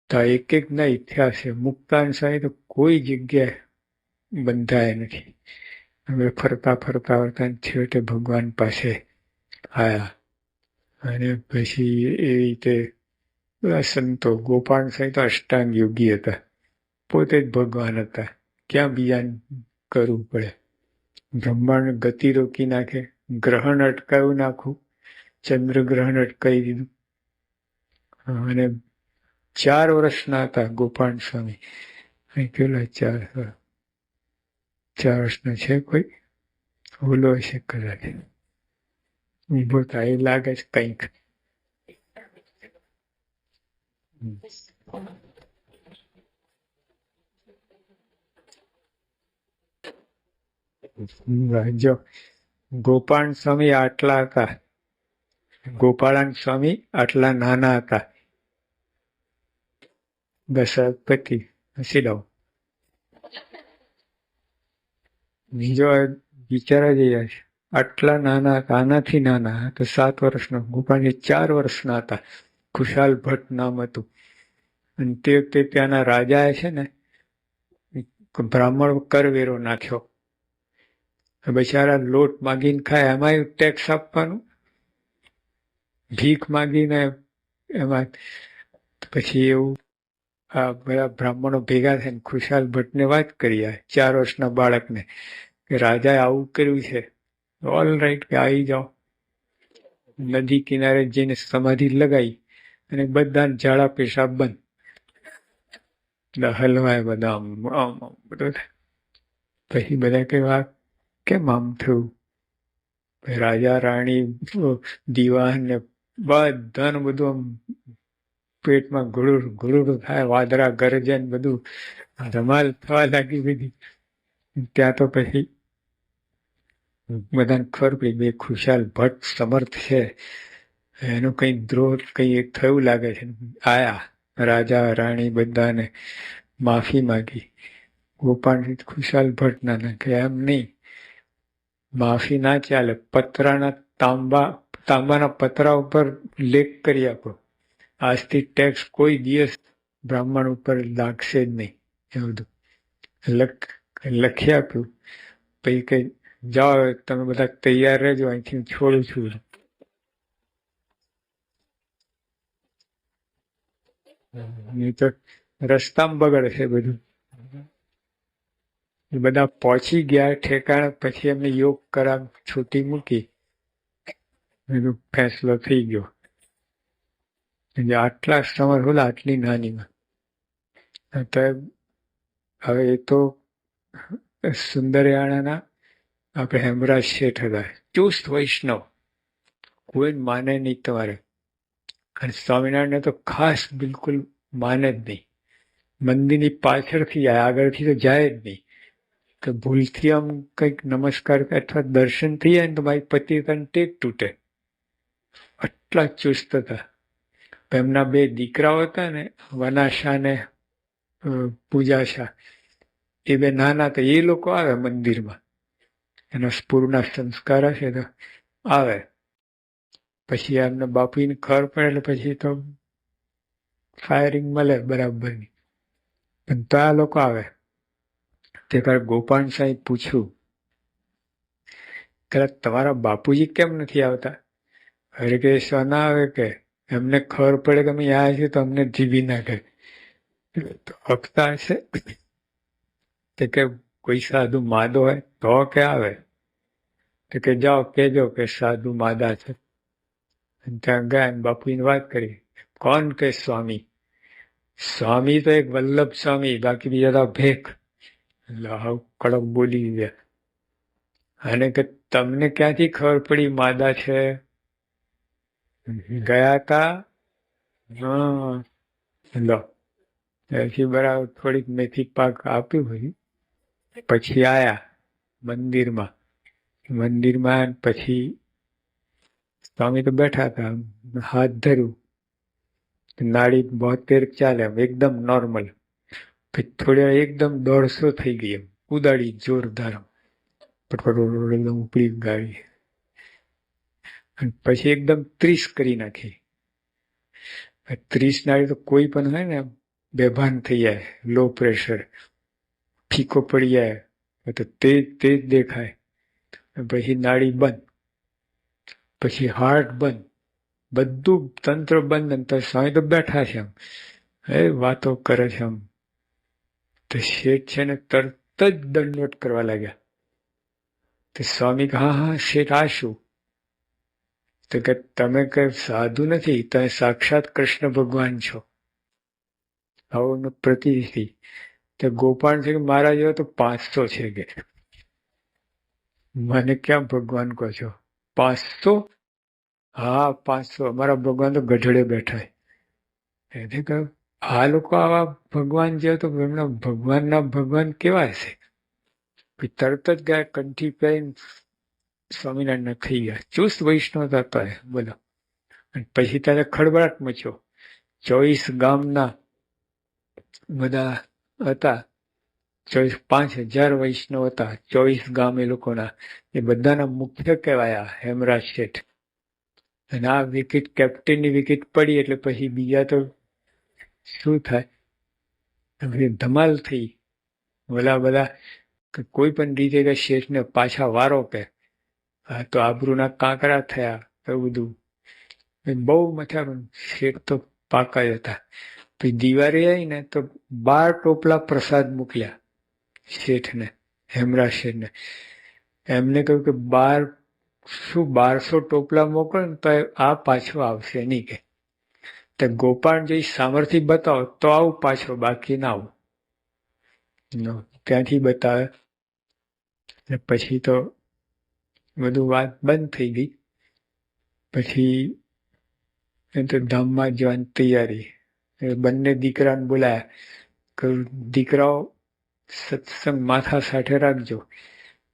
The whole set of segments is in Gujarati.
તો એક એકના ઇતિહાસ છે. મુક્તાન સ્વામી તો કોઈ જગ્યાએ બંધાયા નથી. હવે ફરતા ફરતા ફરતા છેવટે ભગવાન પાસે આવ્યા. અને પછી એ રીતે બધા સંતો, ગોપાલ સ્વામી તો અષ્ટાંગ યોગી હતા, પોતે જ ભગવાન હતા, ક્યાં બીજાને કરવું પડે. બ્રહ્માંડ ગતિ રોકી નાખે, ગ્રહણ અટકાવી નાખું, ચંદ્રગ્રહણ અટકાવી દીધું. અને 4 વર્ષના હતા ગોપાલ સ્વામી. કેટલા 4 વર્ષના છે? કોઈ ભૂલો હશે કદાચ. ઉભો થાય એ લાગે છે કંઈક. જો ગોપાલ સ્વામી આટલા હતા, ગોપાળાન સ્વામી આટલા નાના હતા. બસ પતિ હસી દઉં. બીજો વિચારા જઈએ છે, આટલા નાના હતા, આનાથી નાના તો 7 વર્ષના. ગોપાલ 4 વર્ષના હતા. ખુશાલ ભટ્ટ નામ હતું. અને તે વખતે ત્યાંના રાજાએ છે ને બ્રાહ્મણ કરવેરો નાખ્યો. બિચારા લોટ માગીને ખાય, એમાંય ટેક્સ આપવાનું, ભીખ માગીને એમાં. પછી એવું આ બધા બ્રાહ્મણો ભેગા થઈને ખુશાલ ભટ્ટને વાત કરી, 4 વર્ષના બાળકને, કે રાજાએ આવું કર્યું છે. ઓલ રાઈટ, કે આવી જાઓ. નદી કિનારે જઈને સમાધિ લગાવી અને બધા ઝાડા પેશાબ બંધ, હલવાય બધા આમ બધું. પછી બધા કહેવા કેમ આમ થયું? રાજા રાણી દીવાન ને બધાનું બધું આમ પેટમાં ગુરુર ગુરુર થાય, વાદરા ગરજે ને બધું ધમાલ થવા લાગી બધી. ત્યાં તો પછી બધાને ખબર પડી બે ખુશાલ ભટ્ટ સમર્થ છે, એનું કઈ દ્રોહ કઈ થયું લાગે છે. આયા રાજા રાણી બધાને માફી માગી. ગોપાલ ખુશાલ ભટ્ટ ના કે એમ નહીં, માફી ના ચાલે, પતરાના તાંબાના પતરા ઉપર લેખ કરી આપો, આજથી ટેક્સ કોઈ દિવસ બ્રાહ્મણ ઉપર લાગશે જ નહીં. એ બધું લખી આપ્યું. પછી કઈ જાઓ તમે બધા તૈયાર રહેજો, અહીંથી છોડું છું. નહીં તો રસ્તામાં બગડશે બધું. બધા પહોંચી ગયા ઠેકાણે. પછી એમને યોગ કરાવ છૂટી મૂકી, એનો ફેંસલો થઈ ગયો. આટલા સમર બોલા આટલી નાનીમાં. તો હવે એ તો સુંદરયાણાના આપણે હેમરાજ શેઠ હતા, ચુસ્ત વૈષ્ણવ, કોઈ માને નહીં તમારે. અને સ્વામિનારાયણને તો ખાસ બિલકુલ માને જ નહીં. મંદિરની પાછળથી જાય, આગળથી તો જાય જ નહીં. કે ભૂલથી આમ કંઈક નમસ્કાર અથવા દર્શન થઈ જાય ને તો મારી પતિતાને ટેક તૂટે, આટલા ચુસ્ત હતા. એમના 2 દીકરાઓ હતા ને, વનાશા ને પૂજાશા, એ 2 નાના હતા. એ લોકો આવે મંદિરમાં, એના સ્પૂરના સંસ્કાર હશે તો આવે. પછી એમને બાપુને ખબર પડે એટલે પછી તો ફાયરિંગ મળે બરાબરની. પણ તો આ લોકો આવે. તે તારે ગોપાલ સાહેબ પૂછ્યું કે તમારા બાપુજી કેમ નથી આવતા? અરે કે ના આવે, કે એમને ખબર પડે કે અમે આવ્યા છીએ તો અમને જીવી નાખે. તો હકતા હશે તે કે કોઈ સાધુ માદો હોય તો કે આવે. તો કે જાઓ કેજો કે સાધુ માદા છે. ત્યાં ગયા બાપુની વાત કરી. કોણ? કે સ્વામી. સ્વામી તો એક વલ્લભ સ્વામી, બાકી બીજા તો ભેખ. એટલે કડક બોલી ગયા. અને કે તમને ક્યાંથી ખબર પડી માદા છે? ગયા હતા. હા લો, પછી બરાબર થોડીક મેથી પાક આપ્યું હોય. પછી આયા મંદિરમાં. મંદિરમાં પછી સ્વામી તો બેઠા હતા, હાથ ધર્યું, નાડી 72 ચાલે એકદમ નોર્મલ. પછી થોડી એકદમ 150 થઈ ગઈ, એમ ઉદાડી જોરદાર, એકદમ ઉપડી ગાડી. અને પછી એકદમ 30 કરી નાખી. 30 નાડી તો કોઈ પણ હોય ને બેભાન થઈ જાય, લો પ્રેશર, ફીકો પડી જાય, તો તેજ તેજ દેખાય, પછી નાડી બંધ, પછી હાર્ટ બંધ, બધું તંત્ર બંધ. અને તો સ્વામી તો બેઠા છે આમ, વાતો કરે છે આમ. તો શેઠ છે ને તરત જ દંડવત કરવા લાગ્યા. તો સ્વામી કે હા હા શેઠ, આ શું? તો કે તમે કઈ સાધુ નથી, તમે સાક્ષાત કૃષ્ણ ભગવાન છો, આવું પ્રતિનિધિ. તો ગોપાલ છે કે મારા જેવા તો 500 છે કે, મને ક્યાં ભગવાન કહો છો? 500? હા 500. અમારા ભગવાન તો ગઢડે બેઠા. એને કહ્યું આ લોકો આવા ભગવાન જેવા, તો એમના ભગવાનના ભગવાન કેવા હશે? પછી તરત જ ગયા, કંઠી પહેરીને સ્વામિનારાયણ થઈ ગયા, ચુસ્ત વૈષ્ણવ થતા. બોલો. પછી ત્યારે ખળબળાટ મચ્યો. 24 ગામના બધા હતા, 5,000 વૈષ્ણવ હતા, 24 ગામ એ લોકોના. એ બધાના મુખ્ય કહેવાયા હેમરાજ શેઠ. અને આ વિકેટ, કેપ્ટનની વિકેટ પડી એટલે પછી બીજા તો શું થાય, ધમાલ થઈ. ઓલા બધા કોઈ પણ રીતે કે શેઠને પાછા વારો કે, હા તો આબરૂના કાંકરા થયા, એવું બધું બહુ મથા. પણ શેઠ તો પાકા જ હતા. પછી દિવાળી આવી ને તો 12 ટોપલા પ્રસાદ મોકલ્યા શેઠને, હેમરાજ શેઠને. એમને કહ્યું કે 1200 ટોપલા મોકલો ને તો આ પાછો આવશે નહીં કે. તો ગોપાલ જઈ સામર્થ્ય બતાવો તો આવું પાછો, બાકી ના આવું. ત્યાંથી બતાવે. પછી તો બધું વાત બંધ થઈ ગઈ. પછી તો ધામમાં જવાની તૈયારી. બંને દીકરાને બોલાયા, કહ્યું દીકરાઓ સત્સંગ માથા સાથે રાખજો.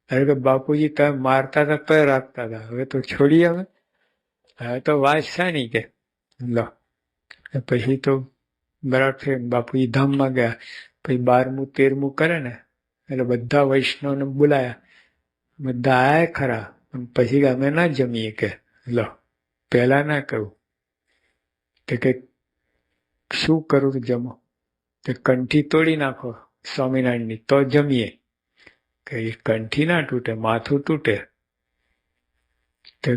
અરે કે બાપુજી તમે મારતા હતા તો રાખતા હતા, હવે તો છોડી, હવે તો વાત છે નહીં કે. લો પછી તો બરાબર છે. બાપુજી ધામમાં ગયા. પછી 12મું 13મું કરે ને એટલે બધા વૈષ્ણવને બોલાયા. બધા આયા ખરા, પણ પછી અમે ના જમીએ કે. લો પહેલા ના કહ્યું. તો કે શું કરું જમો? તો કંઠી તોડી નાખો સ્વામિનારાયણની તો જમીએ. કે કંઠી ના તૂટે, માથું તૂટે. તો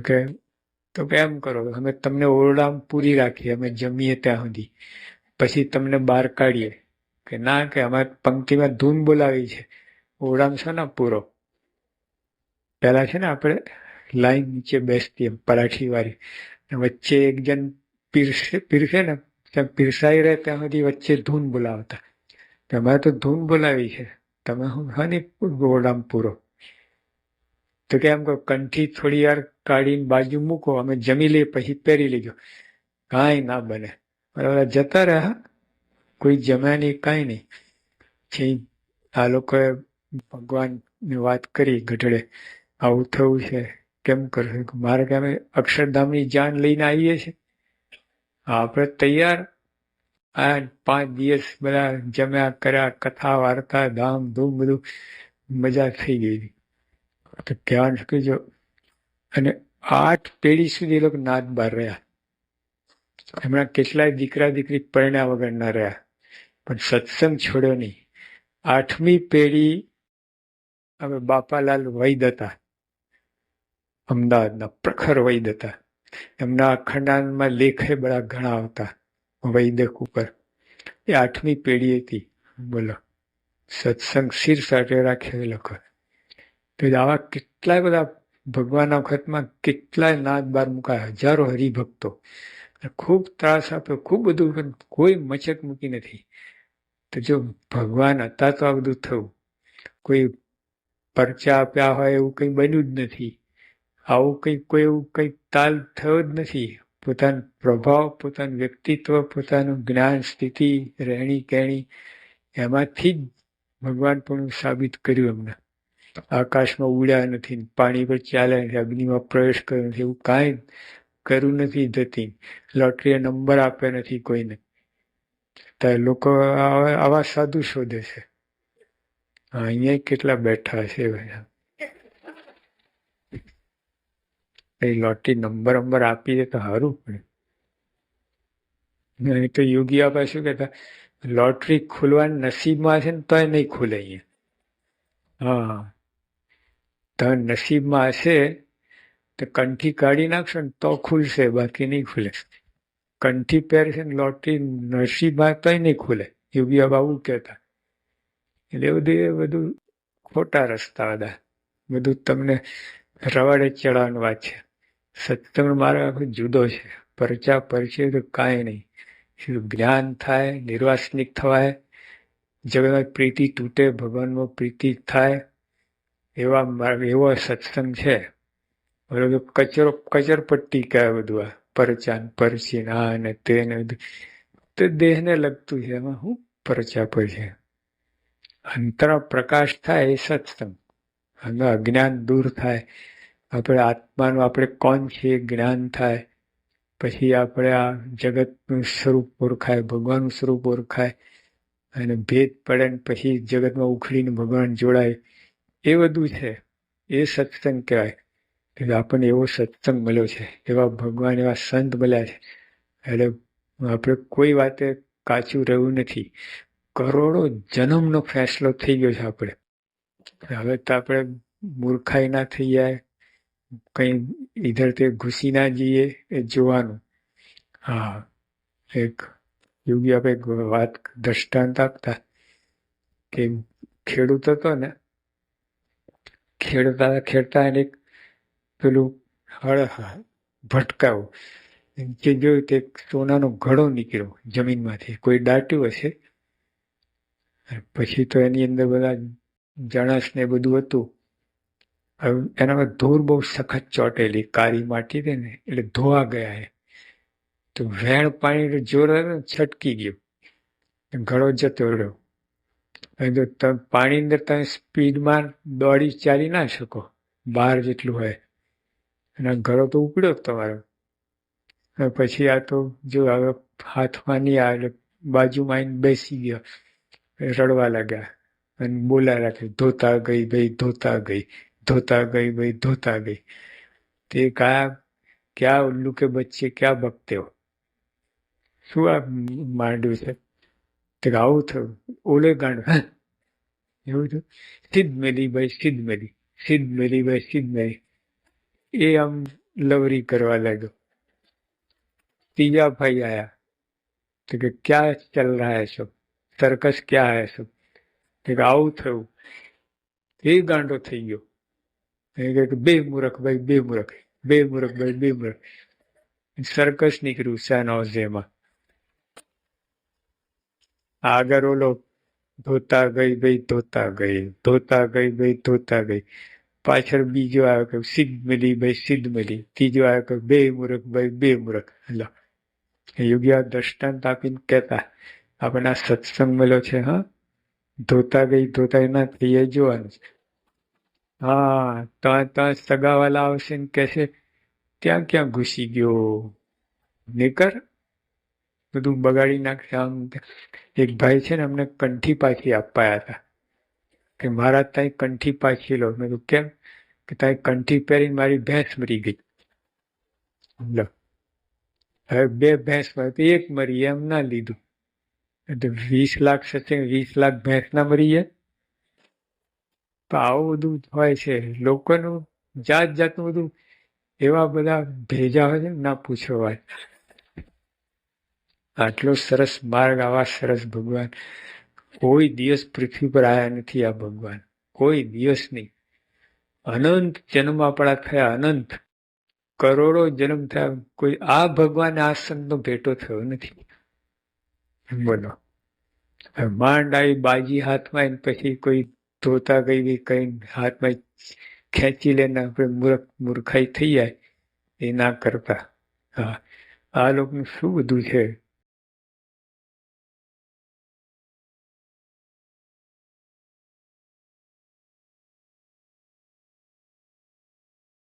કે એમ કરો, અમે તમને ઓરડામાં પૂરી રાખીએ, અમે જમીએ ત્યાં સુધી, પછી તમને બહાર કાઢીએ. કે ના, કે અમારે પંક્તિમાં ધૂન બોલાવી છે, ઓરડામાં છે ને પૂરો. પેલા છે ને આપણે લાઈન નીચે બેસતી પરાઠી વાળી, વચ્ચે એક જણ પીરસે ને, ત્યાં પીરસાઈ રહે ત્યાં સુધી વચ્ચે ધૂન બોલાવતા. તમારે તો ધૂન બોલાવી છે, તમે હું હાની ઓરડામાં પૂરો. તો કે એમ કહો, કંઠી થોડી વાર કાઢીને બાજુ મૂકો, અમે જમી લઈએ પછી પહેરી લેજો. કાંઈ ના બને. બરાબર જતા રહ્યા, કોઈ જમ્યા નહીં, કાંઈ નહીં. પછી આ લોકોએ ભગવાનની વાત કરી ગઢડે, આવું થયું છે, કેમ કરશું? મારે કે અમે અક્ષરધામની જાન લઈને આવીએ છીએ, આપણે તૈયાર. આ 5 દિવસ બધા જમ્યા કર્યા, કથા વાર્તા ધામ ધૂમ બધું મજા થઈ ગઈ. તો કહેવાનું કે જો, અને 8 પેઢી સુધી એ લોકો નાત બાર રહ્યા. એમના કેટલાય દીકરા દીકરી પરણ્યા વગર ના રહ્યા, પણ સત્સંગ છોડ્યો નહીં. 8મી પેઢી અમે બાપાલાલ વૈદ હતા, અમદાવાદના પ્રખર વૈદ હતા. એમના અખંડાનમાં લેખે બડા ઘણા આવતા વૈદક ઉપર. એ 8મી પેઢી હતી. બોલો, સત્સંગ શિર સાથે રાખ્યો એ લોકો. તો આવા કેટલાય બધા ભગવાનના વખતમાં કેટલાય નાદ બાર મુકાયા, હજારો હરિભક્તો. ખૂબ ત્રાસ આપ્યો, ખૂબ બધું, પણ કોઈ મચક મૂકી નથી. તો જો ભગવાન હતા તો આ બધું થયું. કોઈ પરચા આપ્યા હોય એવું કંઈ બન્યું જ નથી. આવું કંઈ કોઈ એવું કંઈ તાલ થયો જ નથી. પોતાનો પ્રભાવ, પોતાનું વ્યક્તિત્વ, પોતાનું જ્ઞાન, સ્થિતિ, રહેણી કહેણી, એમાંથી જ ભગવાન પણ સાબિત કર્યું એમને. આકાશમાં ઉડ્યા નથી, પાણી પર ચાલ્યા નથી, અગ્નિમાં પ્રવેશ કર્યો નથી, એવું કાંઈ કર્યું નથી. જતી લોટરીએ નંબર આપ્યા નથી કોઈને. ત્યારે લોકો આવા સાધુ શોધે છે. અહીંયા કેટલા બેઠા છે, લોટરી નંબર આપી દે તો સારું પડે. નહીં તો યોગી આપે શું કહેતા, લોટરી ખુલવાની નસીબમાં છે ને તોય નહીં ખુલે અહીંયા. હા, તો નસીબમાં હશે તો કંઠી કાઢી નાખશો ને તો ખુલશે, બાકી નહીં ખુલે. કંઠી પહેરશે ને લોટરી નસીબમાં તોય નહીં ખુલે. યોગી બાબુ કહેતા. એટલે બધું ખોટા રસ્તા બધા, બધું તમને રવાડે ચડાવવાની વાત છે. સત્સંગ માર્ગ આખો જુદો છે. પરચા પરચે તો કાંઈ નહીં. જ્ઞાન થાય, નિર્વાસનિક થવાય, જગતમાં પ્રીતિ તૂટે, ભગવાનમાં પ્રીતિ થાય, એવો સત્સંગ છે. બરોબર, કચરપટ્ટી કહેવાય બધું આ પરચા પરચી આ ને તે ને બધું તો દેહને લગતું છે. એમાં શું પરચા પડશે? અંતર પ્રકાશ થાય એ સત્સંગ. અને અજ્ઞાન દૂર થાય, આપણે આત્માનું આપણે કોણ છીએ જ્ઞાન થાય, પછી આપણે આ જગતનું સ્વરૂપ ઓળખાય, ભગવાનનું સ્વરૂપ ઓળખાય, અને ભેદ પડે ને પછી જગતમાં ઉખડીને ભગવાન જોડાય. એ બધું છે, એ સત્સંગ કહેવાય. એટલે આપણને એવો સત્સંગ મળ્યો છે, એવા ભગવાન, એવા સંત મળ્યા છે. એટલે આપણે કોઈ વાતે કાચું રહેવું નથી. કરોડો જન્મનો ફેસલો થઈ ગયો છે આપણે. હવે તો આપણે મૂર્ખાઈ ના થઈ જાય, કઈ ઇધર તે ઘૂસી ના જઈએ, એ જોવાનું. હા, એક યોગી આપણે વાત દ્રષ્ટાંત આપતા કે ખેડૂત હતો ને, ખેડતા એને પેલું હળ ભટકાવું, જે જોયું તે સોનાનો ઘડો નીકળ્યો જમીનમાંથી, કોઈ દાટ્યું હશે. પછી તો એની અંદર બધા જણસ ને બધું હતું. હવે એનામાં ધૂળ બહુ સખત ચોટેલી, કાળી માટી હતી ને, એટલે ધોવા ગયા એ તો વેણ પાણી જોર છટકી ગયું, ઘડો જતો રહ્યો. તમે પાણી અંદર તમે સ્પીડમાં દોડી ચાલી ના શકો, બહાર જેટલું હોય, અને ઘડો તો ઉપડ્યો તમારો. પછી આ તો જો હવે હાથમાં નહીં આવે, બાજુમાં આવીને બેસી ગયો, રડવા લાગ્યા અને બોલા રાખે, ધોતા ગઈ ભાઈ, ધોતા ગઈ, ધોતા ગઈ ભાઈ, ધોતા ગઈ. તે ક્યાં ઉલ્લુ કે બચ્ચે ક્યાં બકતે હો, શું આ માંડ્યું છે? તે આવું થયું, ઓલે ગાંડ એવું થયું. સિદ્ધ મેલી ભાઈ, સિદ્ધ મેલી, સિદ્ધ મેલી ભાઈ, સિદ્ધ મેલી. એ આમ લવરી કરવા લાગ્યો. ત્રીજા ભાઈ આયા તો કે ક્યાં ચલ રહા હે સબ, સર્કસ ક્યાં હે સબ? કે આવું થયું. એ ગાંડો થઈ ગયો. એ કે બે મૂરખ ભાઈ, બે મૂરખ, બે મૂરખ ભાઈ, બે મૂરખ. સર્કસ નીકળ્યું સાનોઝેમાં. આગળ ઓલો ધોતા ગઈ ભાઈ, ધોતા ગઈ, ધોતા ગઈ ભાઈ, ધોતા ગઈ. પાછળ બીજો આવ્યો કે સિદ્ધ મેલી ભાઈ, સિદ્ધ મેલી. ત્રીજો આવ્યો કે બે મૂરખ ભાઈ, બે મૂરખ. યોગી દ્રષ્ટાંત આપીને કહેતા આપણને સત્સંગ મળ્યો છે. હા, ધોતા ગઈ ધોતા ના થઈ જોવાનું છે. હા, ત્યાં સગાવાલા આવશે ને કહેશે ત્યાં ક્યાં ઘૂસી ગયો, નીકર, બધું બગાડી નાખશે. આમ એક ભાઈ છે ને, અમને કંઠી પાછી અપાયા હતા કે મારા ત્યાં કંઠી પાછી લો. મેં કીધું કેમ? કે ત્યાં કંઠી પહેરીને મારી ભેંસ મરી ગઈ. લો, હવે બે ભેંસ મરી, એક મરી, એમ ના લીધું. એટલે 20 લાખ સત્સંગ, 20 લાખ ભેંસ ના મરી જાય. તો આવું બધું હોય છે લોકોનું, જાત જાતનું બધું. એવા બધા ભેજા હોય છે, ના પૂછો વાત. આટલો સરસ માર્ગ, આવા સરસ ભગવાન કોઈ દિવસ પૃથ્વી પર આવ્યા નથી. આ ભગવાન કોઈ દિવસ નહીં. અનંત જન્મ આપણા થયા, અનંત કરોડો જન્મ થયા, કોઈ આ ભગવાન આ સંતનો ભેટો થયો નથી. બોલો, માંડ આવી બાજી હાથમાં, પછી કોઈ ધોતા ગઈ કઈ હાથમાં ખેંચી લે ને આપણે મૂર્ખાઈ થઈ જાય, એ ના કરતા. હા, આ લોકોનું શું બધું છે.